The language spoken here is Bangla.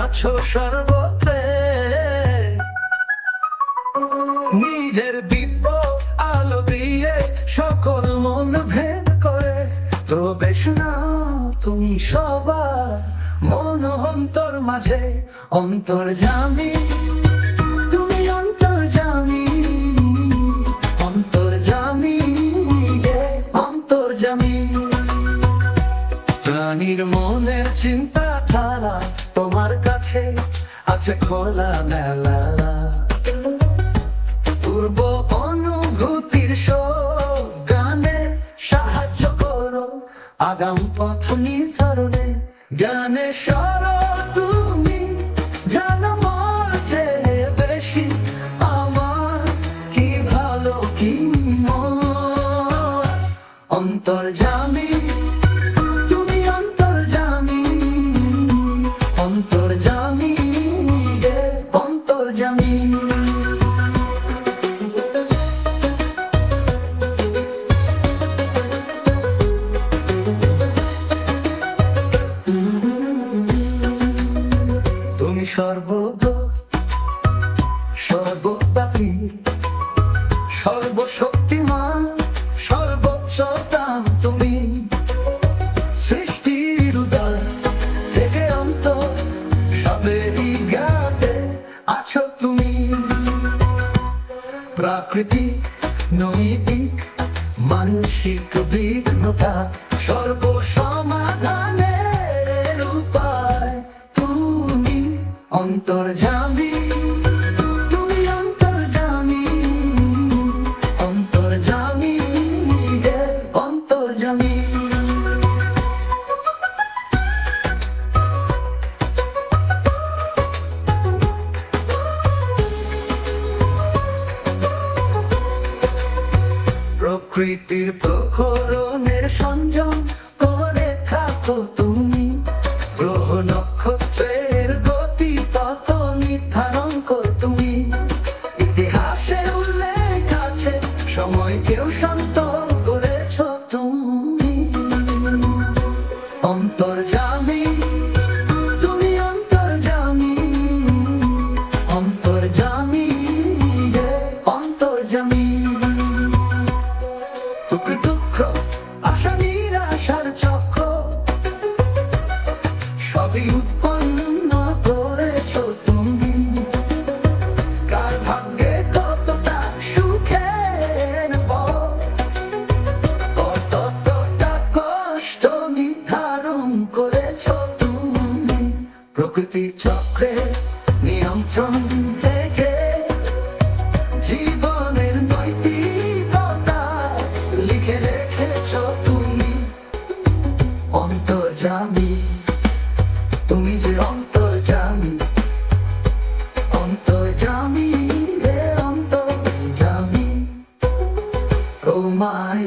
আছো সর্বত্রে, নিজের দিব্য আলো দিয়ে সকল মন ভেদ করে প্রবেশ নাও তুমি সবার মন অন্তর মাঝে। অন্তর্যামী তুমি, অন্তর্যামী, অন্তর্যামী, অন্তর্যামী। প্রাণীর মনের চিন্তাধারা তোমার কাছে আছে খোলা মেলা, পূর্ব অনুভূতির গানে সাহায্য করো আগাম পথ নির্ধারণে। জ্ঞানে সরো তুমি, জানো মোর চেয়ে বেশি আমার কি ভালো কি মন্দ। অন্তর্যামী তুমি, অন্তর্যামী, অন্তর্যামী, অন্তর্যামী। তুমি সর্বজ্ঞ, সর্বব্যাপী, সর্বশক্তিমান, সর্বোচ্চতম তুমি। সৃষ্টির উদয় থেকে অন্ত সবেরই জ্ঞাতে আছো তুমি। প্রাকৃতিক, নৈতিক, মানসিক বিঘ্নতা সর্বসমাধানের উপায় তুমি। অন্তর্যামী তুমি, অন্তর্যামী, অন্তর্যামী, অন্তর্যামী। প্রকৃতির প্রকরণের সংযম করে থাকো তুমি। গ্রহ নক্ষত্রের গতি তত নির্ধারণ করো তুমি। ইতিহাসে উল্লেখ আছে সময়কেও শান্ত করেছ তুমি। অন্তর্যামী তুমি, অন্তর্যামী, অন্তর্যামী, অন্তর্যামী। দুঃখ আশা নিরাশার চক্র সবই উৎপন্ন করেছ তুমি। কার ভাগ্যে কতটা সুখের কতটা কষ্ট নির্ধারণ করেছ তুমি। প্রকৃতি চক্রের নিয়ন্ত্রণ থেকে জীবনের নৈতিকতা লিখে রেখেছ তুমি। অন্তর্যামী তুমি যে, অন্তর্যামী, অন্তর্যামী, অন্তর্যামী। তোমায়